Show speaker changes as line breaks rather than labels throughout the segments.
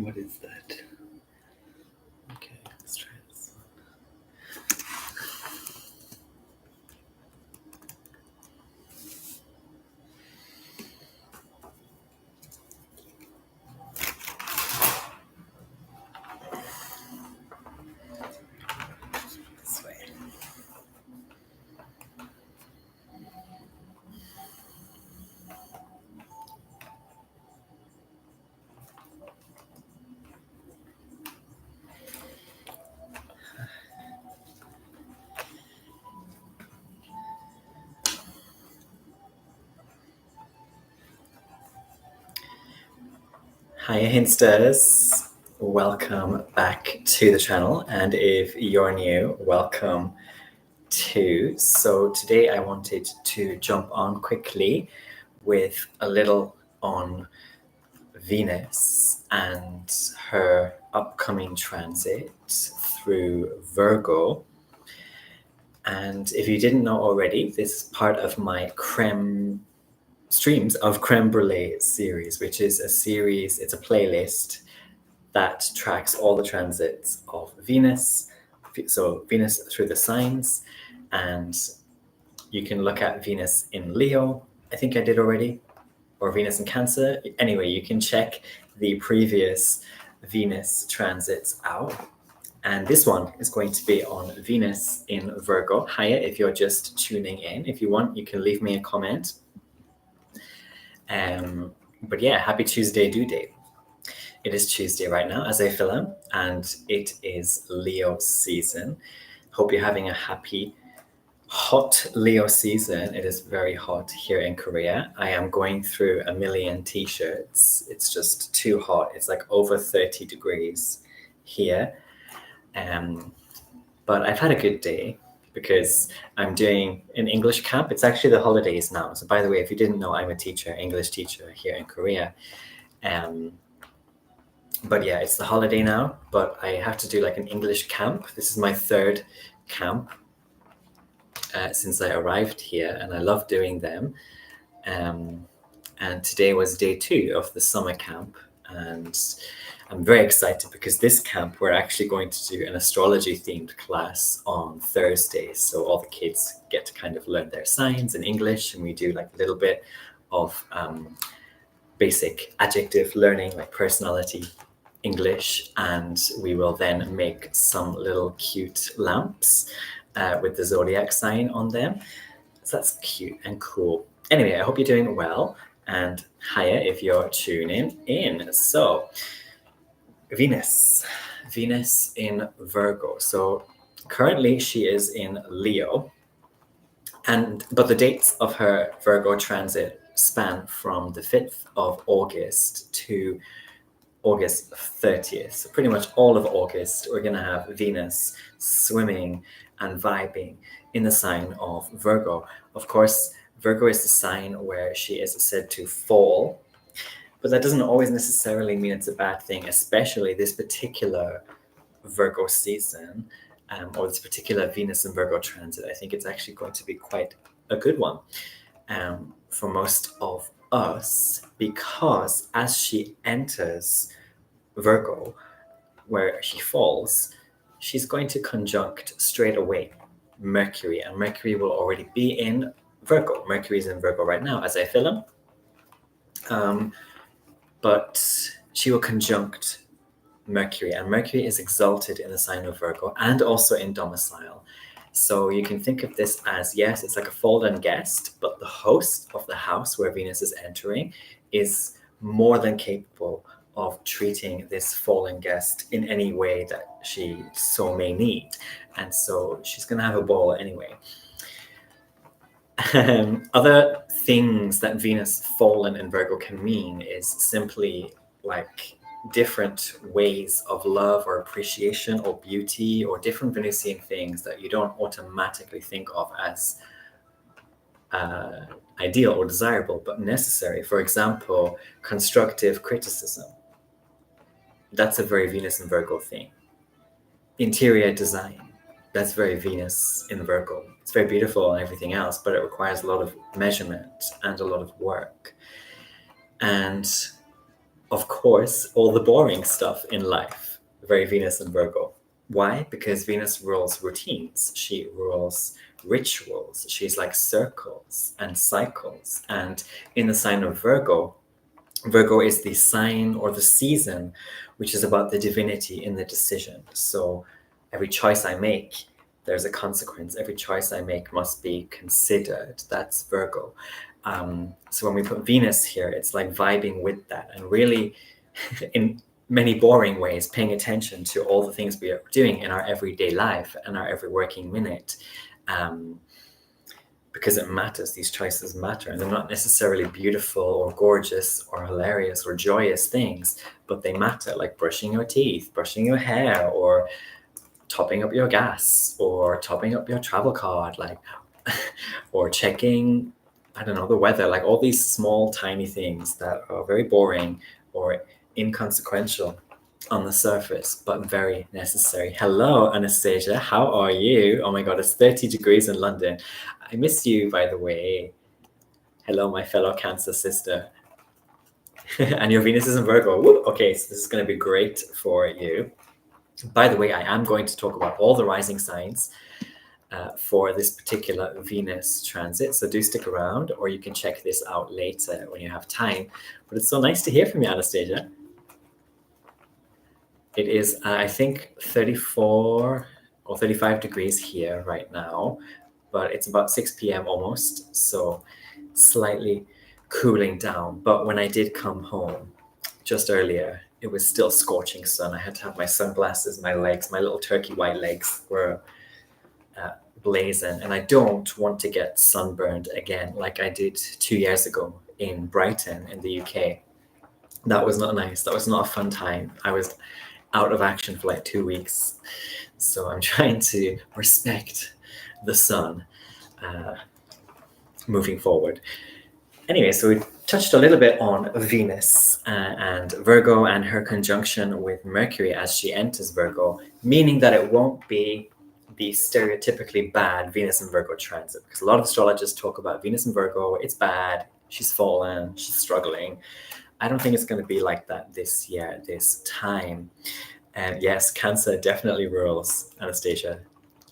What is that? Okay, let's try this one. This way. Hi Hinsters, welcome back to the channel, and if you're new, welcome too. So today I wanted to jump on quickly with a little on Venus and her upcoming transit through Virgo. And if you didn't know already, this is part of my streams of Creme Brulee series, which is a series, it's a playlist that tracks all the transits of Venus. So Venus through the signs, and you can look at Venus in Leo, I think I did already, or Venus in Cancer. Anyway, you can check the previous Venus transits out. And this one is going to be on Venus in Virgo. Hiya, if you're just tuning in. If you want, you can leave me a comment. But yeah, happy Tuesday due date. It is Tuesday right now as I film, and it is Leo season. Hope you're having a happy, hot Leo season. It is very hot here in Korea. I am going through a million t-shirts. It's just too hot. It's like over 30 degrees here. But I've had a good day because I'm doing an English camp. It's actually the holidays now. So by the way, if you didn't know, I'm a teacher, English teacher here in Korea. But yeah, it's the holiday now, but I have to do like an English camp. This is my third camp since I arrived here, and I love doing them. And today was day 2 of the summer camp, and I'm very excited because this camp we're actually going to do an astrology themed class on Thursday. So all the kids get to kind of learn their signs in English, and we do like a little bit of basic adjective learning, like personality English, and we will then make some little cute lamps with the zodiac sign on them. So that's cute and cool. Anyway, I hope you're doing well, and hiya if you're tuning in. So Venus in Virgo. So currently she is in Leo, but the dates of her Virgo transit span from the 5th of August to August 30th. So pretty much all of August, we're going to have Venus swimming and vibing in the sign of Virgo. Of course, Virgo is the sign where she is said to fall, but that doesn't always necessarily mean it's a bad thing, especially this particular Virgo season, or this particular Venus and Virgo transit. I think it's actually going to be quite a good one for most of us, because as she enters Virgo, where she falls, she's going to conjunct straight away Mercury, and Mercury will already be in Virgo. Mercury is in Virgo right now as I film, but she will conjunct Mercury, and Mercury is exalted in the sign of Virgo and also in domicile. So you can think of this as, yes, it's like a fallen guest, but the host of the house where Venus is entering is more than capable of treating this fallen guest in any way that she so may need. And so she's going to have a ball anyway. Other things that Venus fallen in Virgo can mean is simply like different ways of love or appreciation or beauty, or different Venusian things that you don't automatically think of as ideal or desirable, but necessary. For example, constructive criticism. That's a very Venus and Virgo thing. Interior design. That's very Venus in Virgo. It's very beautiful and everything else, but it requires a lot of measurement and a lot of work. And of course, all the boring stuff in life. Very Venus and Virgo. Why? Because Venus rules routines. She rules rituals. She's like circles and cycles. And in the sign of Virgo, Virgo is the sign or the season which is about the divinity in the decision. So every choice I make, there's a consequence. Every choice I make must be considered. That's Virgo. So when we put Venus here, it's like vibing with that and really, in many boring ways, paying attention to all the things we are doing in our everyday life and our every working minute. Because it matters. These choices matter, and they're not necessarily beautiful or gorgeous or hilarious or joyous things, but they matter, like brushing your teeth, brushing your hair, or topping up your gas, or topping up your travel card, like or checking, I don't know, the weather, like all these small tiny things that are very boring or inconsequential on the surface, but very necessary. Hello, Anastasia. How are you? Oh my God, it's 30 degrees in London. I miss you, by the way. Hello, my fellow Cancer sister. And your Venus is in Virgo. Woo! Okay, so this is going to be great for you. By the way, I am going to talk about all the rising signs for this particular Venus transit. So do stick around, or you can check this out later when you have time. But it's so nice to hear from you, Anastasia. It is, I think, 34 or 35 degrees here right now, but it's about 6 p.m. almost, so slightly cooling down. But when I did come home just earlier, it was still scorching sun. I had to have my sunglasses, my legs, my little turkey white legs were blazing, and I don't want to get sunburned again like I did 2 years ago in Brighton in the UK. That was not nice. That was not a fun time. I was out of action for like 2 weeks. So I'm trying to respect the sun moving forward. Anyway, so we touched a little bit on Venus and Virgo and her conjunction with Mercury as she enters Virgo, meaning that it won't be the stereotypically bad Venus and Virgo transit. Because a lot of astrologers talk about Venus and Virgo, it's bad, she's fallen, she's struggling. I don't think it's going to be like that this year, this time. And yes, Cancer definitely rules, Anastasia.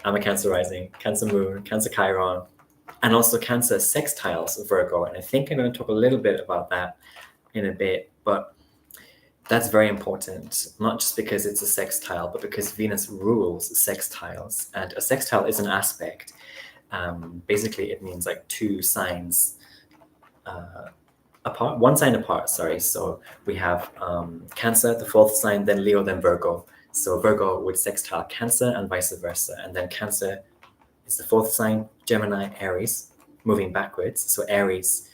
I'm a Cancer rising, Cancer moon, Cancer Chiron, and also Cancer sextiles Virgo. And I think I'm going to talk a little bit about that in a bit, but that's very important, not just because it's a sextile, but because Venus rules sextiles. And a sextile is an aspect. Basically, it means like two signs apart, one sign apart, sorry. So we have Cancer, the fourth sign, then Leo, then Virgo. So Virgo would sextile Cancer and vice versa. And then Cancer is the fourth sign, Gemini, Aries, moving backwards. So Aries,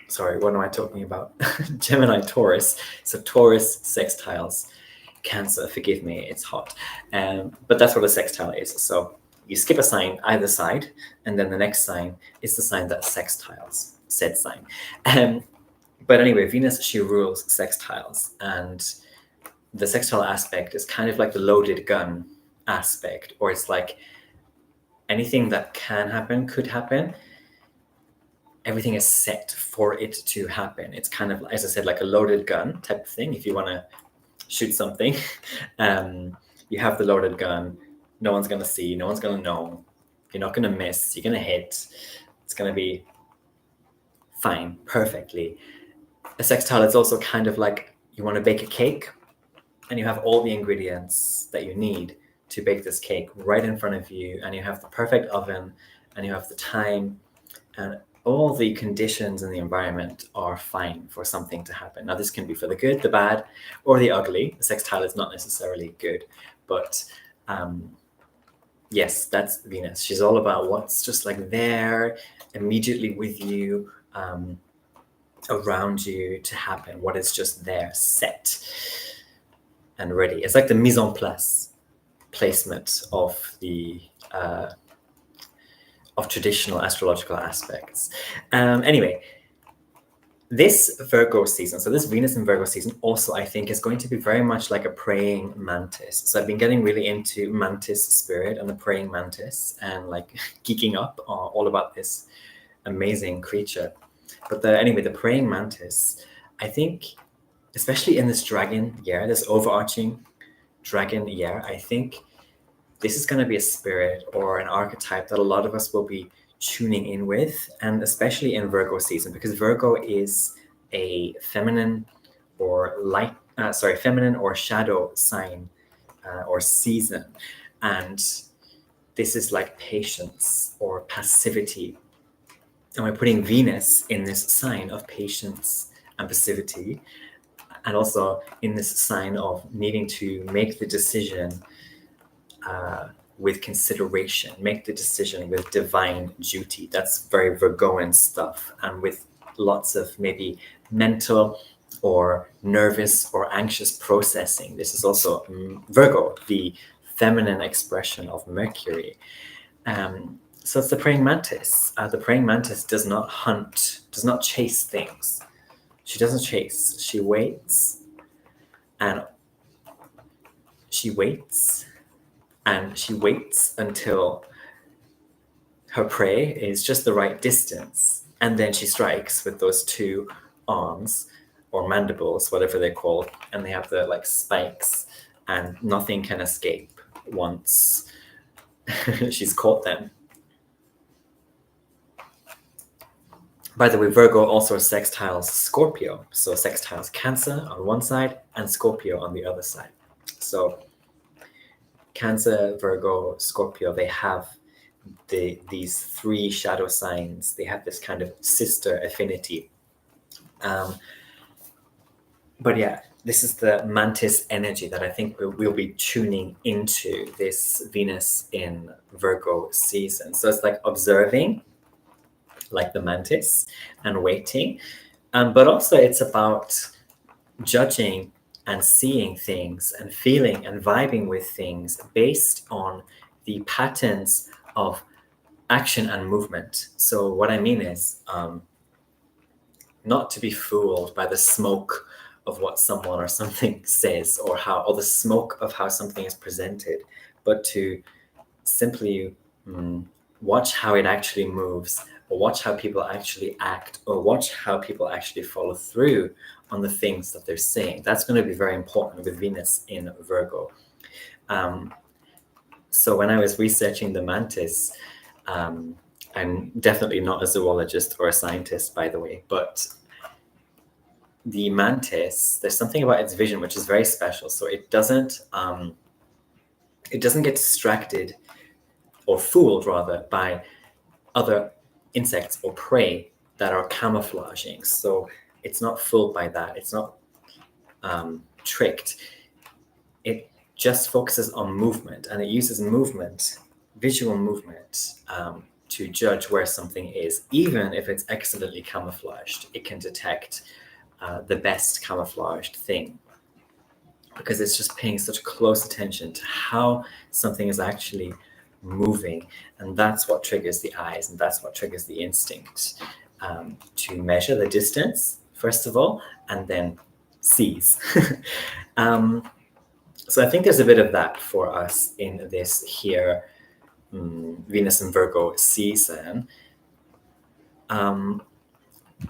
sorry, what am I talking about? Gemini, Taurus. So Taurus sextiles Cancer, forgive me, it's hot. But that's what a sextile is. So you skip a sign either side, and then the next sign is the sign that sextiles said sign. But anyway, Venus, she rules sextiles, and the sextile aspect is kind of like the loaded gun aspect, or it's like anything that can happen could happen. Everything is set for it to happen. It's kind of, as I said, like a loaded gun type of thing. If you want to shoot something, you have the loaded gun. No one's going to see, no one's going to know. You're not going to miss, you're going to hit. It's going to be fine, perfectly. A sextile is also kind of like you want to bake a cake and you have all the ingredients that you need to bake this cake right in front of you, and you have the perfect oven and you have the time, and all the conditions in the environment are fine for something to happen. Now, this can be for the good, the bad, or the ugly. The sextile is not necessarily good, but yes, that's Venus. She's all about what's just like there, immediately with you, around you to happen, what is just there, set and ready. It's like the mise en place placement of the of traditional astrological aspects. Anyway, this Virgo season, so this Venus in Virgo season also, I think, is going to be very much like a praying mantis. So I've been getting really into mantis spirit and the praying mantis, and like geeking up all about this amazing creature. But anyway, the praying mantis, I think, especially in this dragon year, this overarching dragon year, I think this is going to be a spirit or an archetype that a lot of us will be tuning in with, and especially in Virgo season, because Virgo is a feminine or feminine or shadow sign or season. And this is like patience or passivity. And we're putting Venus in this sign of patience and passivity, and also in this sign of needing to make the decision with consideration, make the decision with divine duty. That's very Virgoan stuff, and with lots of maybe mental or nervous or anxious processing. This is also Virgo, the feminine expression of Mercury. So it's the praying mantis. The praying mantis does not hunt, does not chase things. She doesn't chase. She waits, and she waits, and she waits until her prey is just the right distance, and then she strikes with those two arms or mandibles, whatever they're called, and they have the like spikes, and nothing can escape once she's caught them. By the way, Virgo also sextiles Scorpio, so sextiles Cancer on one side and Scorpio on the other side. So Cancer, Virgo, Scorpio, they have these three shadow signs. They have this kind of sister affinity. But yeah, this is the mantis energy that I think we'll be tuning into this Venus in Virgo season. So it's like observing, like the mantis, and waiting. But also it's about judging and seeing things and feeling and vibing with things based on the patterns of action and movement. So what I mean is not to be fooled by the smoke of what someone or something says, or the smoke of how something is presented, but to simply watch how it actually moves, or watch how people actually act, or watch how people actually follow through on the things that they're saying. That's going to be very important with Venus in Virgo. So when I was researching the mantis, I'm definitely not a zoologist or a scientist, by the way, but the mantis, there's something about its vision which is very special. So it doesn't get distracted, or fooled rather, by other insects or prey that are camouflaging. So it's not fooled by that. It's not tricked. It just focuses on movement, and it uses movement, visual movement, to judge where something is. Even if it's excellently camouflaged, it can detect the best camouflaged thing, because it's just paying such close attention to how something is actually moving. And that's what triggers the eyes, and that's what triggers the instinct to measure the distance, first of all, and then seize. So I think there's a bit of that for us in this here Venus and Virgo season. And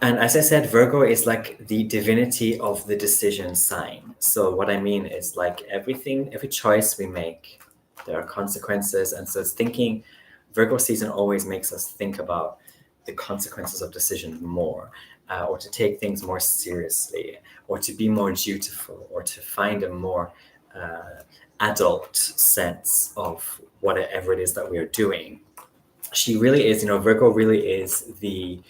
as I said, Virgo is like the divinity of the decision sign. So what I mean is, like, every choice we make, there are consequences. And so it's thinking, Virgo season always makes us think about the consequences of decisions more, or to take things more seriously, or to be more dutiful, or to find a more adult sense of whatever it is that we are doing. She really is, Virgo really is the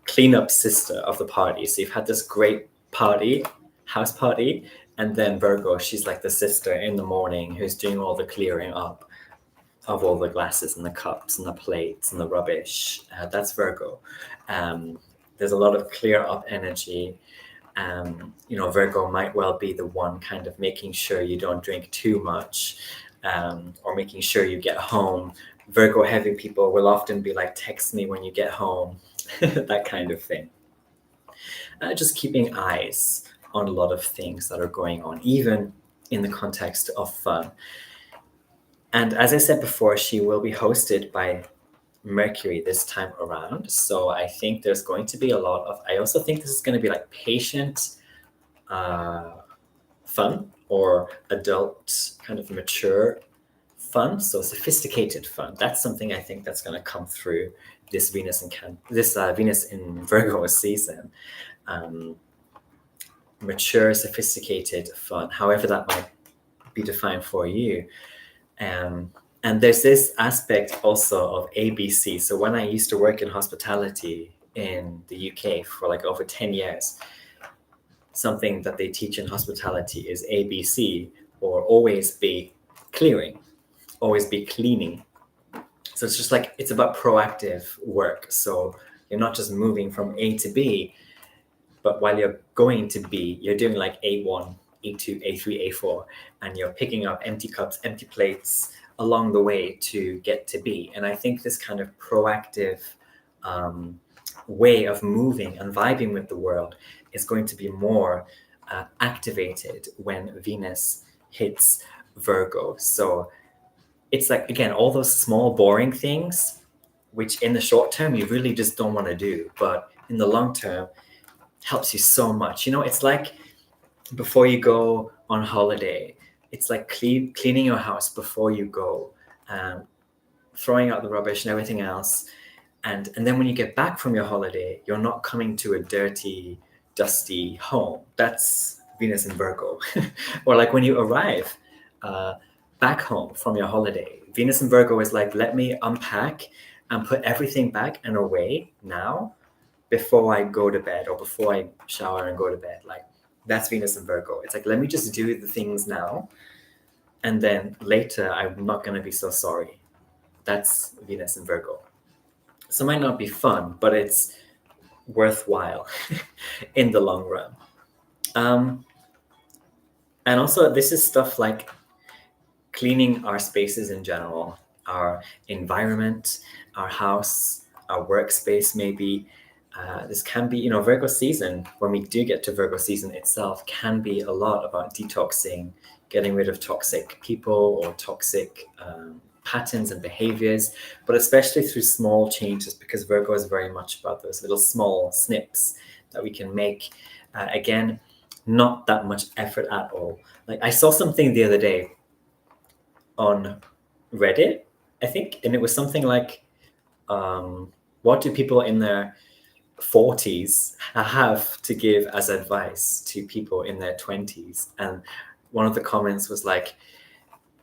cleanup sister of the party. So you've had this great party, house party, and then Virgo, she's like the sister in the morning who's doing all the clearing up of all the glasses and the cups and the plates and the rubbish. That's Virgo. There's a lot of clear up energy. Virgo might well be the one kind of making sure you don't drink too much, or making sure you get home. Virgo heavy people will often be like, text me when you get home, that kind of thing. Just keeping eyes on a lot of things that are going on, even in the context of fun. And as I said before, she will be hosted by Mercury this time around. So I think there's going to be a lot of, I also think this is going to be like patient fun, or adult kind of mature fun. So sophisticated fun. That's something I think that's going to come through this Venus in Virgo season. Mature, sophisticated fun, however that might be defined for you. And there's this aspect also of ABC. So when I used to work in hospitality in the UK for like over 10 years, something that they teach in hospitality is ABC, or always be clearing, always be cleaning. So it's just like, it's about proactive work. So you're not just moving from A to B, but while you're going to B, you're doing like A1, A2, A3, A4, and you're picking up empty cups, empty plates along the way to get to B. And I think this kind of proactive way of moving and vibing with the world is going to be more activated when Venus hits Virgo. So it's like, again, all those small, boring things, which in the short term, you really just don't want to do. But in the long term, helps you so much. You know, it's like before you go on holiday, it's like cleaning your house before you go, throwing out the rubbish and everything else. And then when you get back from your holiday, you're not coming to a dirty, dusty home. That's Venus in Virgo. Or like when you arrive back home from your holiday, Venus in Virgo is like, let me unpack and put everything back and away now before I go to bed, or before I shower and go to bed. Like, that's Venus in Virgo. It's like, let me just do the things now, and then later I'm not going to be so sorry. That's Venus in Virgo. So it might not be fun, but it's worthwhile in the long run. And also, this is stuff like cleaning our spaces in general, our environment, our house, our workspace maybe. This can be, Virgo season, when we do get to Virgo season itself, can be a lot about detoxing, getting rid of toxic people or toxic patterns and behaviors, but especially through small changes, because Virgo is very much about those little small snips that we can make. Again, not that much effort at all. Like, I saw something the other day on Reddit, I think, and it was something like, what do people in their 40s have to give as advice to people in their 20s? And one of the comments was like,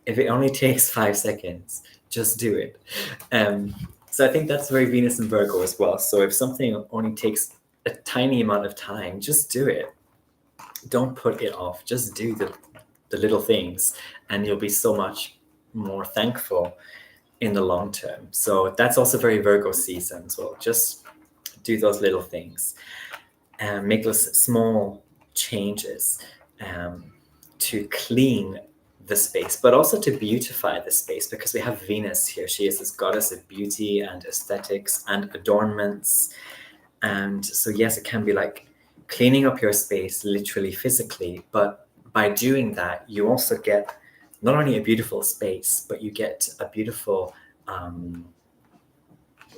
if it only takes 5 seconds, just do it. So I think that's very Venus and Virgo as well. So if something only takes a tiny amount of time, just do it. Don't put it off. Just do the little things, and you'll be so much more thankful in the long term. So that's also very Virgo season as well. Just do those little things and make those small changes to clean the space, but also to beautify the space, because we have Venus here. She is this goddess of beauty and aesthetics and adornments. And so, yes, it can be like cleaning up your space, literally, physically, but by doing that, you also get not only a beautiful space, but you get a beautiful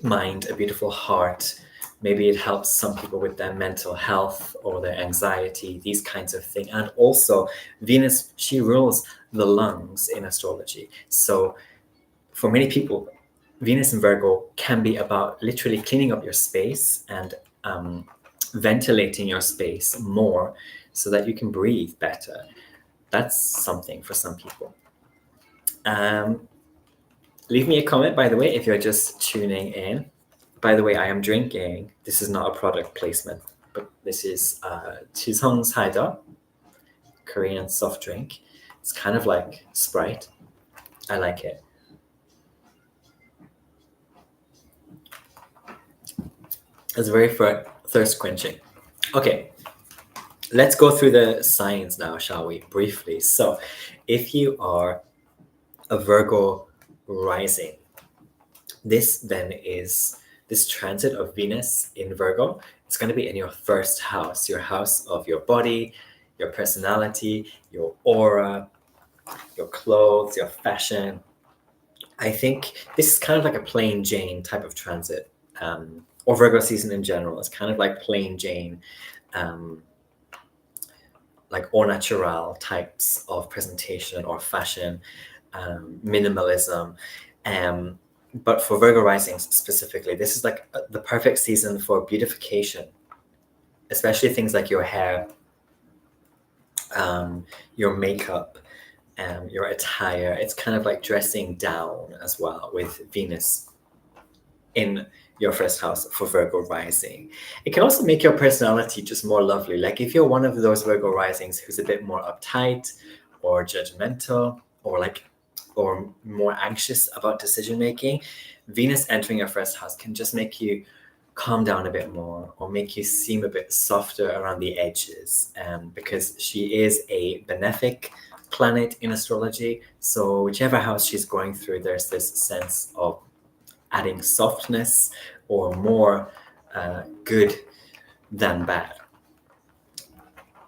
mind, a beautiful heart. Maybe it helps some people with their mental health or their anxiety, these kinds of things. And also, Venus, she rules the lungs in astrology. So for many people, Venus in Virgo can be about literally cleaning up your space and ventilating your space more so that you can breathe better. That's something for some people. Leave me a comment, by the way, if you're just tuning in. By the way, I am drinking. This is not a product placement, but this is Chizhong Saida, Korean soft drink. It's kind of like Sprite. I like it. It's very thirst quenching. Okay, let's go through the signs now, shall we? Briefly. So, if you are a Virgo rising, this then is this transit of Venus in Virgo. It's going to be in your first house, your house of your body, your personality, your aura, your clothes, your fashion. I think this is kind of like a plain Jane type of transit, or Virgo season in general. It's kind of like plain Jane, um, like au naturel types of presentation or fashion, minimalism. Um, but for Virgo risings specifically, this is like the perfect season for beautification, especially things like your hair, your makeup, your attire. It's kind of like dressing down as well with Venus in your first house for Virgo rising. It can also make your personality just more lovely. Like if you're one of those Virgo risings who's a bit more uptight or judgmental or more anxious about decision making, Venus entering your first house can just make you calm down a bit more or make you seem a bit softer around the edges, because she is a benefic planet in astrology. So whichever house she's going through, there's this sense of adding softness or more good than bad.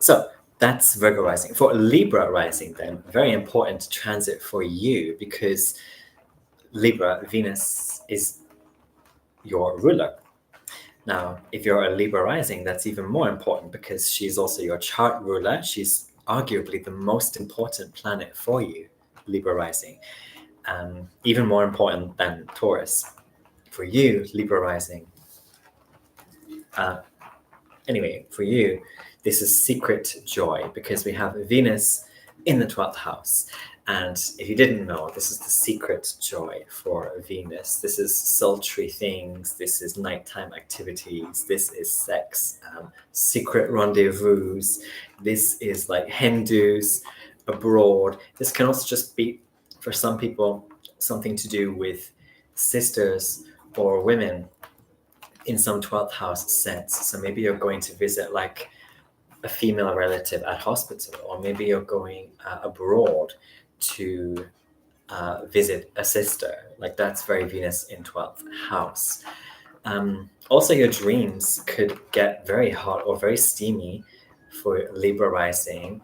So that's Virgo rising. For Libra rising, then, very important transit for you because Libra, Venus is your ruler. Now, if you're a Libra rising, that's even more important because she's also your chart ruler. She's arguably the most important planet for you, Libra rising, even more important than Taurus. For you, Libra rising, anyway, for you, this is secret joy because we have Venus in the 12th house. And if you didn't know, this is the secret joy for Venus. This is sultry things. This is nighttime activities. This is sex, secret rendezvous. This is like hen do's abroad. This can also just be, for some people, something to do with sisters or women in some 12th house sense. So maybe you're going to visit like a female relative at hospital, or maybe you're going abroad to visit a sister. Like that's very Venus in 12th house. Also, your dreams could get very hot or very steamy for Libra rising,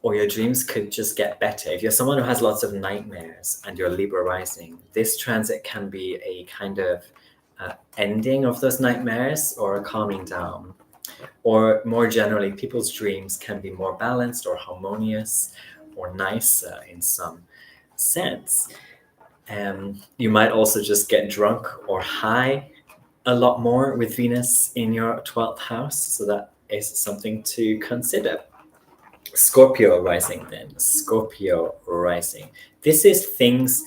or your dreams could just get better. If you're someone who has lots of nightmares and you're Libra rising, this transit can be a kind of ending of those nightmares or a calming down. Or more generally, people's dreams can be more balanced or harmonious or nicer in some sense. You might also just get drunk or high a lot more with Venus in your 12th house. So that is something to consider. Scorpio rising then. Scorpio rising. This is things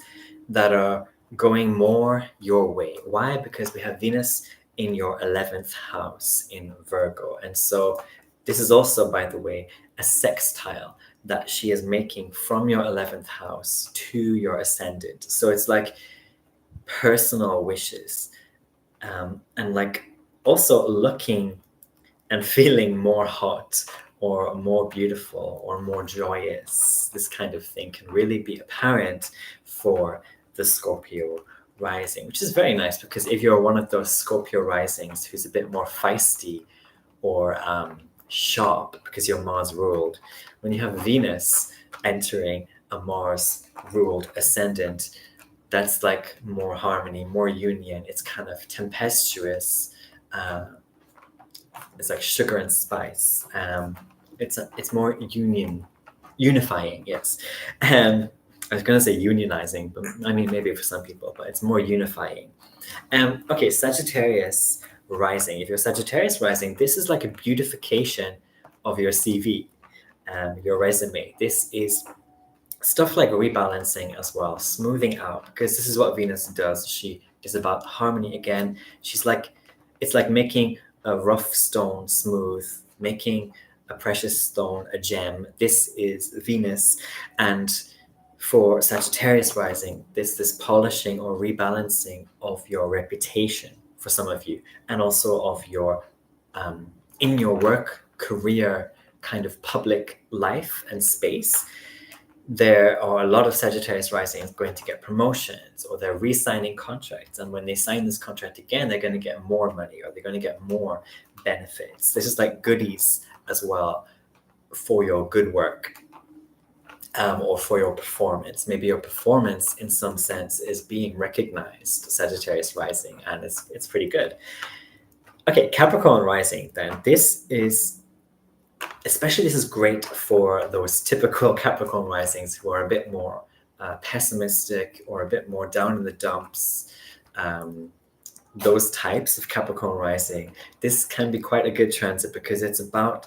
that are going more your way. Why? Because we have Venus in your 11th house in Virgo. And so this is also, by the way, a sextile that she is making from your 11th house to your ascendant. So it's like personal wishes, and like also looking and feeling more hot or more beautiful or more joyous. This kind of thing can really be apparent for the Scorpio rising, which is very nice because if you're one of those Scorpio risings who's a bit more feisty or sharp because you're Mars ruled, when you have Venus entering a Mars ruled ascendant, that's like more harmony, more union. It's kind of tempestuous. It's like sugar and spice. It's more unifying. Yes. I was going to say unionizing, but I mean maybe for some people, but it's more unifying. Okay, Sagittarius rising. If you're Sagittarius rising, this is like a beautification of your CV, your resume. This is stuff like rebalancing as well, smoothing out, because this is what Venus does. She is about harmony again. It's like making a rough stone smooth, making a precious stone a gem. This is Venus. And for Sagittarius rising, this polishing or rebalancing of your reputation for some of you, and also of your in your work career kind of public life and space. There are a lot of Sagittarius risings going to get promotions, or they're re-signing contracts. And when they sign this contract again, they're going to get more money, or they're going to get more benefits. This is like goodies as well for your good work. or for your performance. Maybe your performance in some sense is being recognized, Sagittarius rising, and it's pretty good. Okay, Capricorn rising then. This is great for those typical Capricorn risings who are a bit more pessimistic or a bit more down in the dumps. Those types of Capricorn rising, this can be quite a good transit because it's about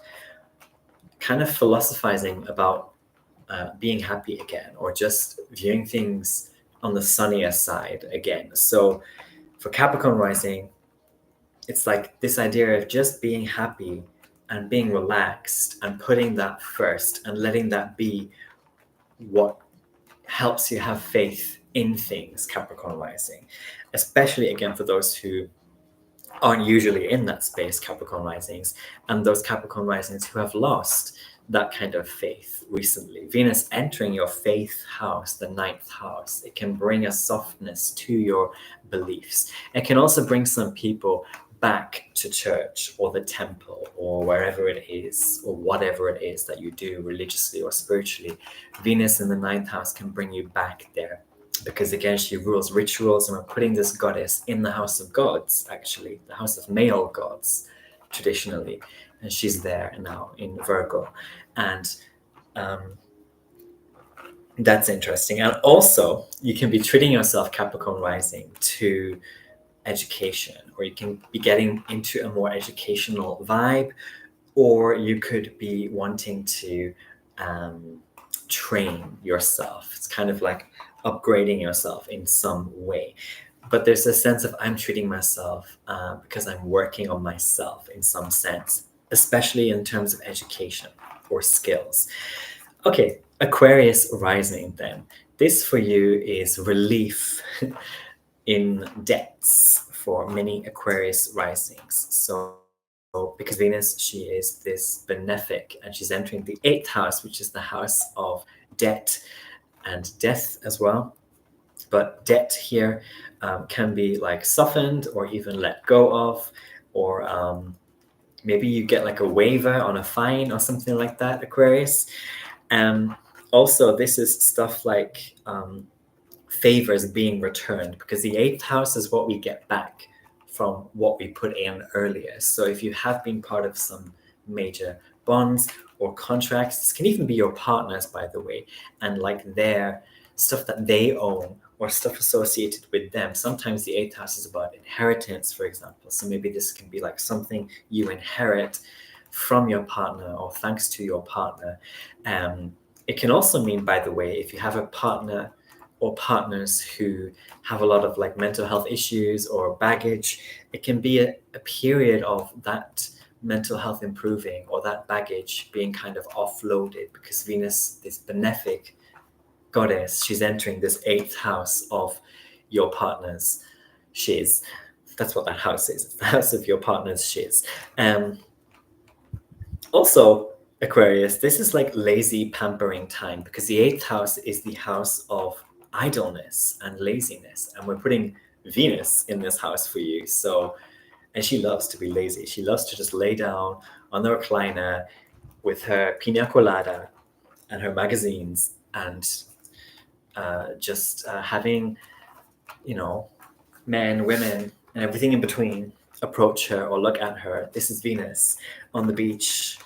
kind of philosophizing about being happy again, or just viewing things on the sunnier side again. So for Capricorn rising, it's like this idea of just being happy and being relaxed and putting that first and letting that be what helps you have faith in things, Capricorn rising. Especially again for those who aren't usually in that space, Capricorn risings, and those Capricorn risings who have lost that kind of faith recently. Venus entering your faith house, the 9th house, it can bring a softness to your beliefs. It can also bring some people back to church or the temple or wherever it is, or whatever it is that you do religiously or spiritually. Venus in the 9th house can bring you back there, because again, she rules rituals, and we're putting this goddess in the house of gods, actually, the house of male gods, traditionally, and she's there now in Virgo. And that's interesting. And also, you can be treating yourself, Capricorn rising, to education, or you can be getting into a more educational vibe, or you could be wanting to train yourself. It's kind of like upgrading yourself in some way. But there's a sense of I'm treating myself because I'm working on myself in some sense, especially in terms of education or skills. Okay, Aquarius rising then. This for you is relief in debts for many Aquarius risings. So because Venus, she is this benefic, and she's entering the 8th house, which is the house of debt and death as well. But debt here can be like softened or even let go of, or maybe you get like a waiver on a fine or something like that, Aquarius. Also, this is stuff like favors being returned, because the 8th house is what we get back from what we put in earlier. So if you have been part of some major bonds or contracts, this can even be your partners, by the way, and like their stuff that they own or stuff associated with them. Sometimes the 8th house is about inheritance, for example. So maybe this can be like something you inherit from your partner or thanks to your partner. It can also mean, by the way, if you have a partner or partners who have a lot of like mental health issues or baggage, it can be a period of that mental health improving, or that baggage being kind of offloaded, because Venus, this benefic goddess, she's entering this 8th house of your partner's shiz. That's what that house is. It's the house of your partner's shiz. Also, Aquarius, this is like lazy pampering time, because the 8th house is the house of idleness and laziness, and we're putting Venus in this house for you. So, and she loves to be lazy. She loves to just lay down on the recliner with her pina colada and her magazines, and just having, men, women, and everything in between approach her or look at her. This is Venus on the beach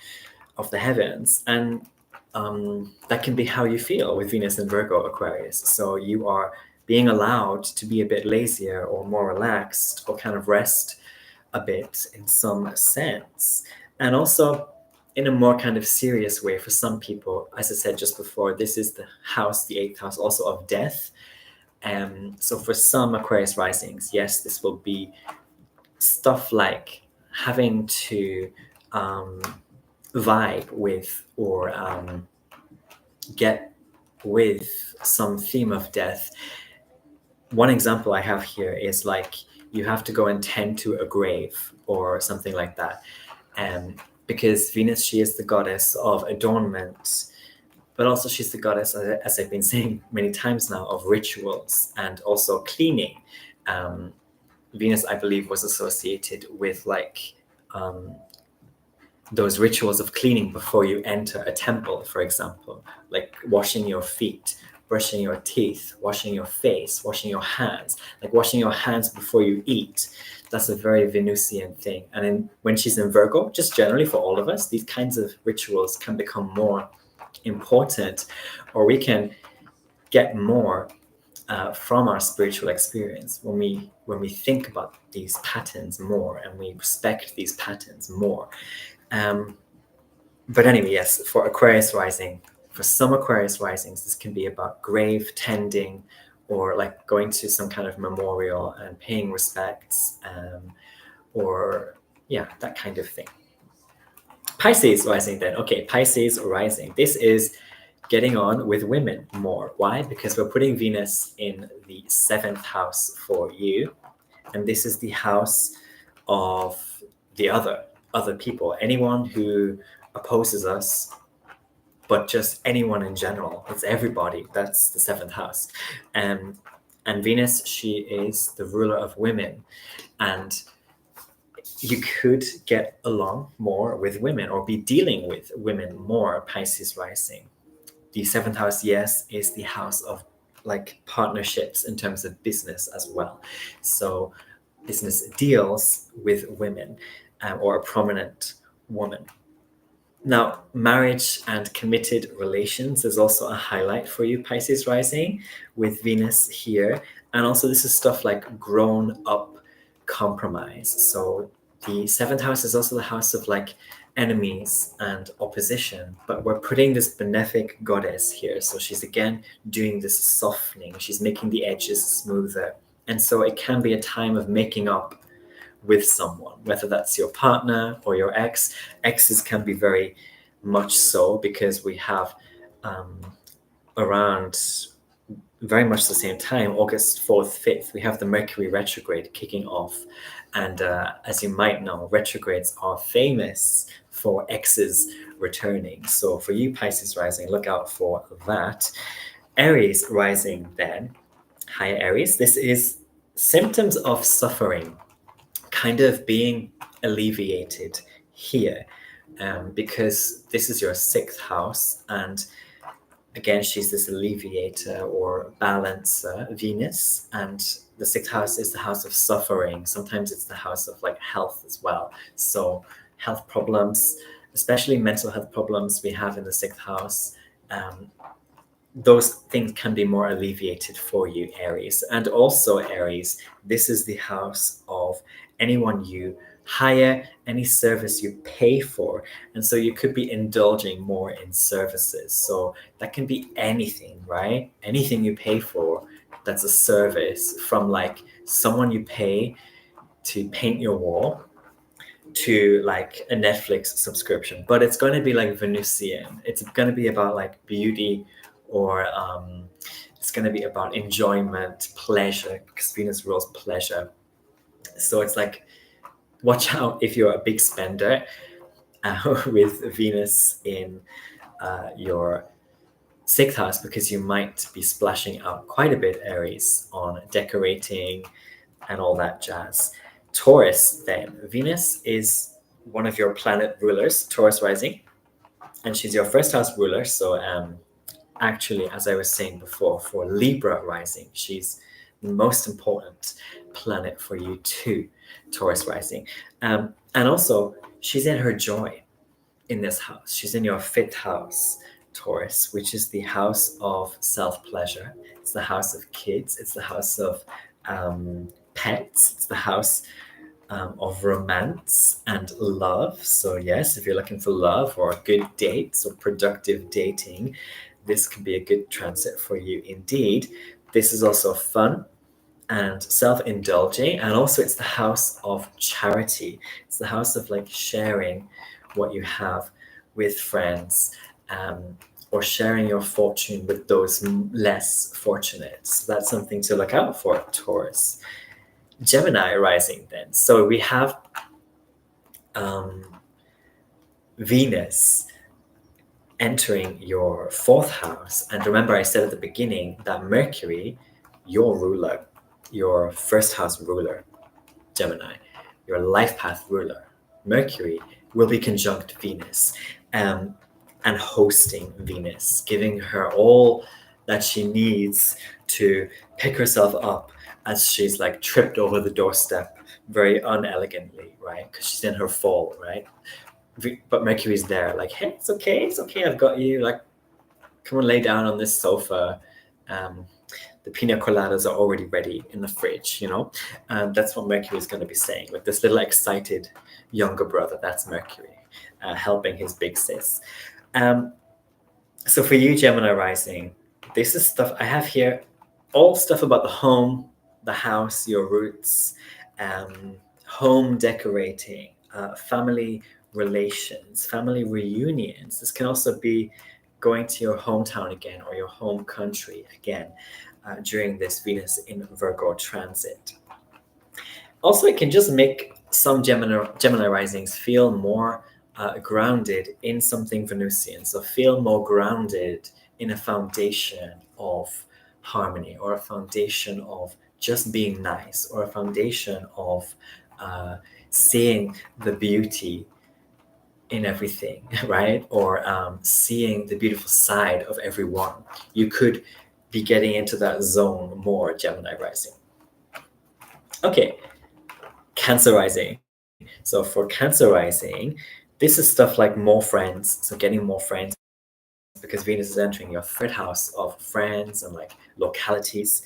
of the heavens. And that can be how you feel with Venus in Virgo, Aquarius. So you are being allowed to be a bit lazier or more relaxed, or kind of rest a bit in some sense. And also in a more kind of serious way for some people, as I said just before, this is the house, the 8th house, also of death. So for some Aquarius risings, yes, this will be stuff like having to vibe with, or get with some theme of death. One example I have here is like you have to go and tend to a grave or something like that. Because Venus, she is the goddess of adornment, but also she's the goddess, as I've been saying many times now, of rituals and also cleaning. Venus, I believe, was associated with like those rituals of cleaning before you enter a temple, for example, like washing your feet, brushing your teeth, washing your face, washing your hands, like washing your hands before you eat. That's a very Venusian thing. And when she's in Virgo, just generally for all of us, these kinds of rituals can become more important, or we can get more from our spiritual experience when we think about these patterns more and we respect these patterns more. But anyway, yes, for Aquarius rising, for some Aquarius risings, this can be about grave tending, or like going to some kind of memorial and paying respects, or yeah, that kind of thing. Pisces rising then. Okay, Pisces rising. This is getting on with women more. Why? Because we're putting Venus in the 7th house for you. And this is the house of the other people, anyone who opposes us, but just anyone in general. It's everybody. That's the 7th house. And Venus, she is the ruler of women. And you could get along more with women or be dealing with women more, Pisces rising. The 7th house, yes, is the house of like partnerships in terms of business as well. So business deals with women, or a prominent woman. Now, marriage and committed relations is also a highlight for you, Pisces rising, with Venus here. And also this is stuff like grown up compromise. So the 7th house is also the house of like enemies and opposition, but we're putting this benefic goddess here. So she's again doing this softening. She's making the edges smoother. And so it can be a time of making up with someone, whether that's your partner or your ex. Exes can be very much so, because we have around very much the same time, August 4th, 5th, we have the Mercury retrograde kicking off. And as you might know, retrogrades are famous for exes returning. So for you, Pisces rising, look out for that. Aries rising then. Hi, Aries. This is symptoms of suffering kind of being alleviated here, because this is your 6th house, and again she's this alleviator or balancer, Venus, and the 6th house is the house of suffering. Sometimes it's the house of like health as well. So health problems, especially mental health problems we have in the 6th house, those things can be more alleviated for you, Aries. And also, Aries, this is the house of anyone you hire, any service you pay for. And so you could be indulging more in services. So that can be anything, right? Anything you pay for, that's a service, from like someone you pay to paint your wall to like a Netflix subscription. But it's going to be like Venusian. It's going to be about like beauty, or it's going to be about enjoyment, pleasure, because Venus rules pleasure. So it's like, watch out if you're a big spender with Venus in your 6th house, because you might be splashing out quite a bit, Aries, on decorating and all that jazz. Taurus then. Venus is one of your planet rulers, Taurus rising, and she's your 1st house ruler. So actually, as I was saying before, for Libra rising, she's the most important planet for you too, Taurus rising. And also, she's in her joy in this house. She's in your 5th house, Taurus, which is the house of self-pleasure. It's the house of kids. It's the house of pets. It's the house of romance and love. So yes, if you're looking for love or good dates or productive dating, this can be a good transit for you indeed. This is also fun and self-indulging, and also it's the house of charity. It's the house of like sharing what you have with friends, or sharing your fortune with those less fortunate. So that's something to look out for, Taurus. Gemini rising then. So we have Venus entering your 4th house. And remember, I said at the beginning that Mercury, your ruler, your 1st house ruler, Gemini, your life path ruler, Mercury will be conjunct Venus, and hosting Venus, giving her all that she needs to pick herself up as she's like tripped over the doorstep very unelegantly, right? Because she's in her fall, right? But Mercury's there, like, hey, it's okay, I've got you. Like, come and lay down on this sofa. The pina coladas are already ready in the fridge, you know? That's what Mercury is going to be saying. Like this little excited younger brother, that's Mercury, helping his big sis. So for you, Gemini rising, this is stuff I have here, all stuff about the home, the house, your roots, home decorating, family relations, family reunions. This can also be going to your hometown again or your home country again during this Venus in Virgo transit. Also, it can just make some Gemini risings feel more grounded in something Venusian. So feel more grounded in a foundation of harmony, or a foundation of just being nice, or a foundation of seeing the beauty in everything, right? Or seeing the beautiful side of everyone. You could be getting into that zone more, Gemini rising. Okay, Cancer rising. So for Cancer rising, this is stuff like more friends. So getting more friends, because Venus is entering your third house of friends and like localities.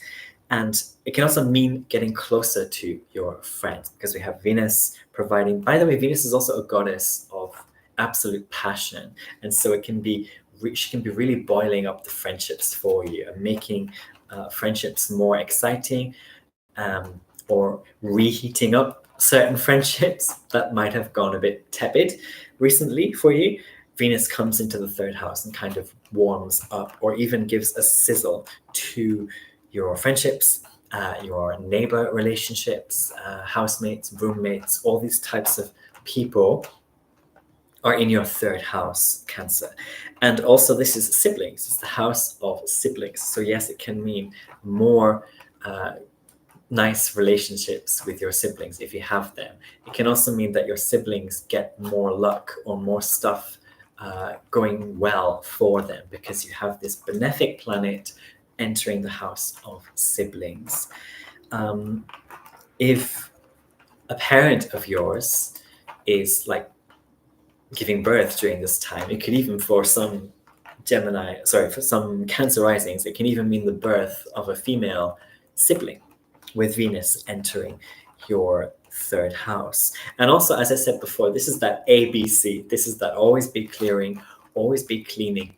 And it can also mean getting closer to your friends, because we have Venus providing. By the way, Venus is also a goddess of absolute passion, and so it can be she can be really boiling up the friendships for you and making friendships more exciting, or reheating up certain friendships that might have gone a bit tepid recently for you. Venus comes into the third house and kind of warms up, or even gives a sizzle to your friendships, your neighbor relationships, housemates, roommates, all these types of people are in your third house, Cancer. And also, this is siblings, it's the house of siblings. So, yes, it can mean more nice relationships with your siblings if you have them. It can also mean that your siblings get more luck or more stuff going well for them, because you have this benefic planet entering the house of siblings. If a parent of yours is like giving birth during this time, it could even, for some for some Cancer risings, it can even mean the birth of a female sibling, with Venus entering your third house. And also, as I said before, this is that ABC. This is that always be clearing, always be cleaning.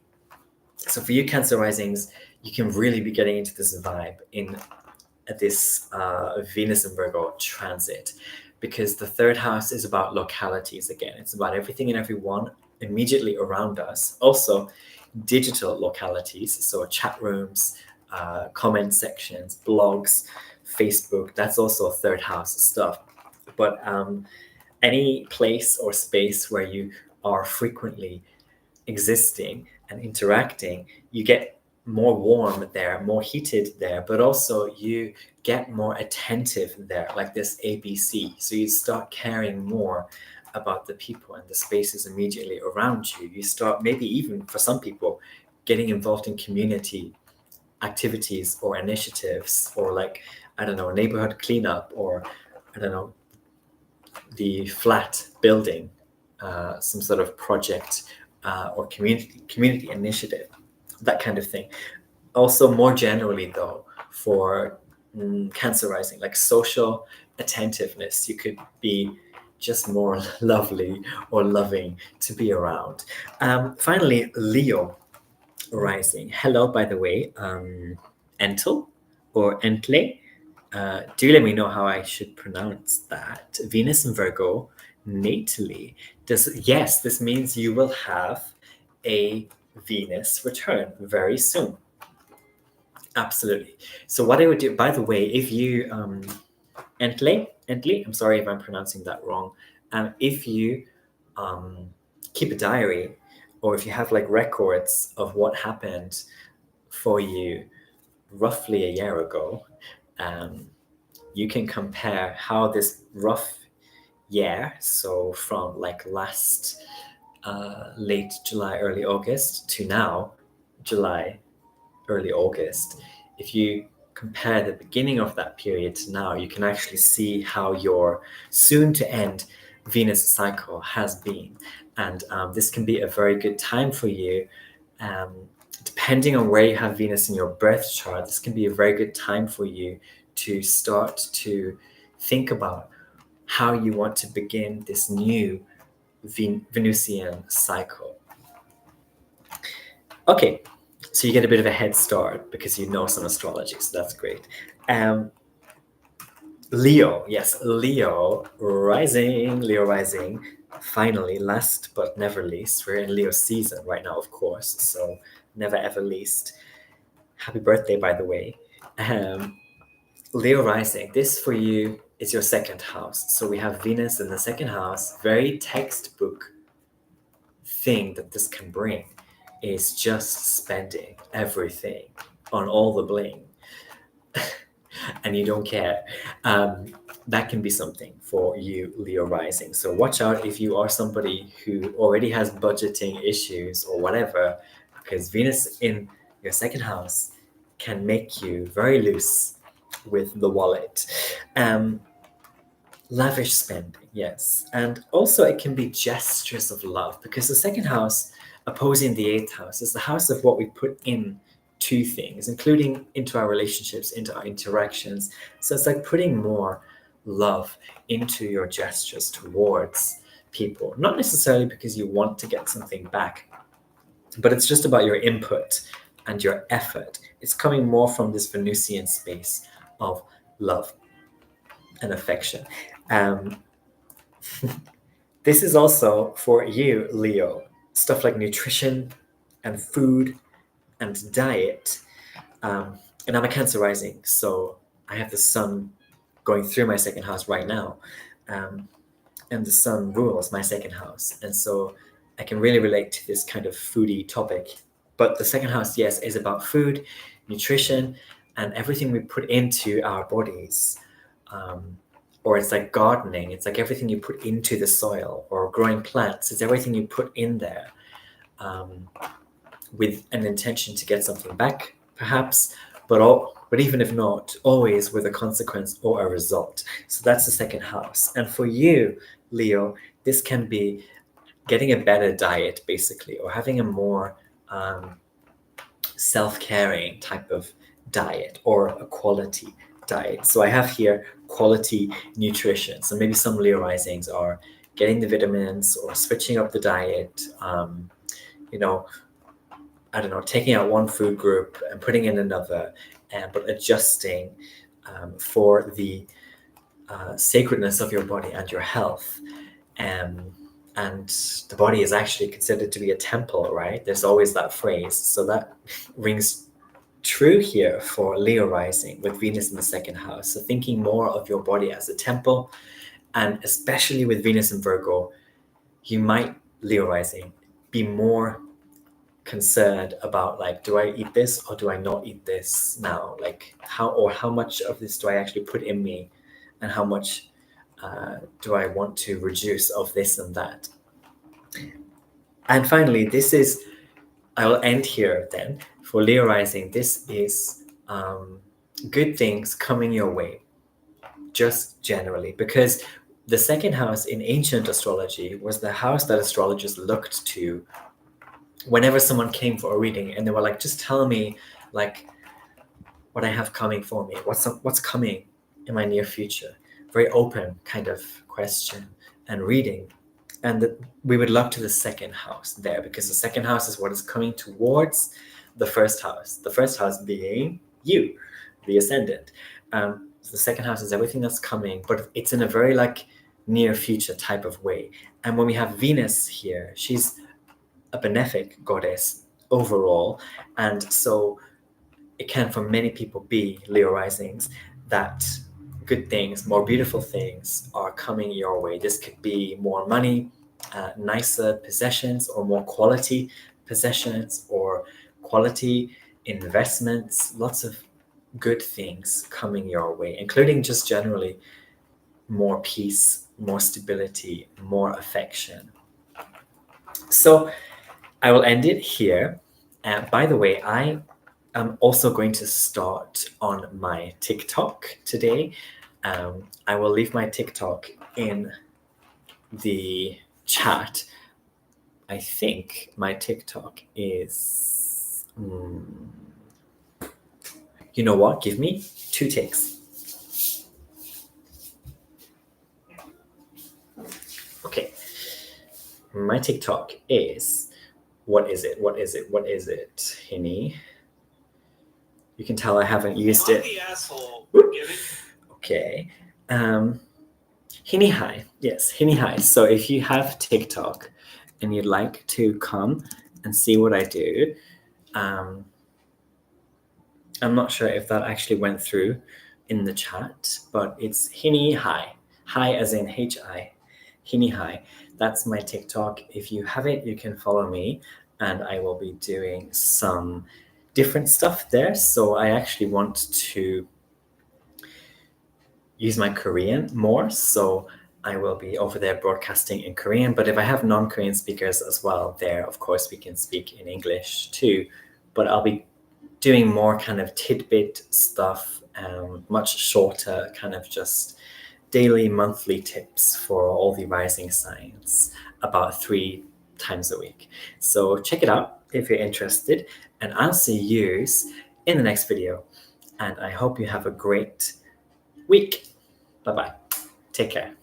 So for you Cancer risings, you can really be getting into this vibe in this Venus and Virgo transit, because the third house is about localities again. It's about everything and everyone immediately around us. Also, digital localities, so chat rooms, comment sections, blogs, Facebook, that's also third house stuff. But any place or space where you are frequently existing and interacting, you get more warm there, more heated there, but also you get more attentive there, like this ABC. So you start caring more about the people and the spaces immediately around you. You start, maybe even for some people, getting involved in community activities or initiatives, or like, I don't know, neighborhood cleanup, or I don't know, the flat building, some sort of project or community initiative, that kind of thing. Also, more generally though, for Cancer rising, like social attentiveness, you could be just more lovely or loving to be around. Finally, Leo rising. Hello, by the way, Entel or Entle. Do let me know how I should pronounce that. Venus in Virgo natally. Yes, this means you will have a Venus return very soon. Absolutely. So what I would do, by the way, if you Entle, I'm sorry if I'm pronouncing that wrong. If you keep a diary, or if you have like records of what happened for you roughly a year ago, you can compare how this rough year, so from like last late July, early August to now, July, early August, if you compare the beginning of that period to now, you can actually see how your soon to end Venus cycle has been. And this can be a very good time for you. Depending on where you have Venus in your birth chart, this can be a very good time for you to start to think about how you want to begin this new Venusian cycle. Okay, so you get a bit of a head start because you know some astrology, so that's great. Leo, yes, Leo rising. Finally, last but never least, we're in Leo season right now, of course, so never ever least. Happy birthday, by the way. Leo rising, this for you is your second house. So we have Venus in the second house. Very textbook thing that this can bring is just spending everything on all the bling. And you don't care. That can be something for you, Leo rising. So watch out if you are somebody who already has budgeting issues or whatever, because Venus in your second house can make you very loose with the wallet. Lavish spending, yes. And also it can be gestures of love, because the second house opposing the eighth house is the house of what we put in to things, including into our relationships, into our interactions. So it's like putting more love into your gestures towards people, not necessarily because you want to get something back, but it's just about your input and your effort. It's coming more from this Venusian space of love and affection. This is also for you, Leo. Stuff like nutrition and food and diet. And I'm a Cancer rising, so I have the sun going through my second house right now. And the sun rules my second house. And so I can really relate to this kind of foodie topic. But the second house, yes, is about food, nutrition, and everything we put into our bodies. Or it's like gardening. It's like everything you put into the soil, or growing plants. It's everything you put in there with an intention to get something back, perhaps, but even if not, always with a consequence or a result. So that's the second house. And for you, Leo, this can be getting a better diet, basically, or having a more self-caring type of diet, or a quality diet. So I have here quality nutrition. So maybe some Leo risings are getting the vitamins or switching up the diet, I don't know, taking out one food group and putting in another, but adjusting for the sacredness of your body and your health. And the body is actually considered to be a temple, right? There's always that phrase. So that rings true here for Leo rising with Venus in the second house. So thinking more of your body as a temple, and especially with Venus in Virgo, you might, Leo rising, be more concerned about, like, do I eat this or do I not eat this now? Like how much of this do I actually put in me, and how much do I want to reduce of this and that? And finally, I will end here then. For Leo rising, this is good things coming your way, just generally, because the second house in ancient astrology was the house that astrologers looked to whenever someone came for a reading, and they were like, just tell me, like, what I have coming for me, what's coming in my near future. Very open kind of question and reading. And we would look to the second house there, because the second house is what is coming towards the first house being you, the ascendant. So the second house is everything that's coming, but it's in a very like near future type of way. And when we have Venus here, she's a benefic goddess overall, and so it can for many people be, Leo risings, that good things, more beautiful things are coming your way. This could be more money, nicer possessions, or more quality possessions, or quality investments, lots of good things coming your way, including just generally more peace more stability, more affection. So I will end it here. By the way, I am also going to start on my TikTok today. I will leave my TikTok in the chat. I think my TikTok is. You know what? Give me 2 ticks. Okay. My TikTok is. What is it? What is it? What is it? Hinny. You can tell I haven't used it. The asshole. Okay. Hinny Hi. Yes, Hinny Hi. So if you have TikTok and you'd like to come and see what I do, I'm not sure if that actually went through in the chat, but it's Hinny Hi. Hi as in Hi. Hinny Hi. That's my TikTok. If you have it, you can follow me, and I will be doing some different stuff there. So I actually want to use my Korean more. So I will be over there broadcasting in Korean. But if I have non-Korean speakers as well there, of course, we can speak in English too. But I'll be doing more kind of tidbit stuff, much shorter, kind of just daily, monthly tips for all the rising signs, about 3 times a week. So check it out if you're interested, and I'll see you in the next video. And I hope you have a great week. Bye-bye. Take care.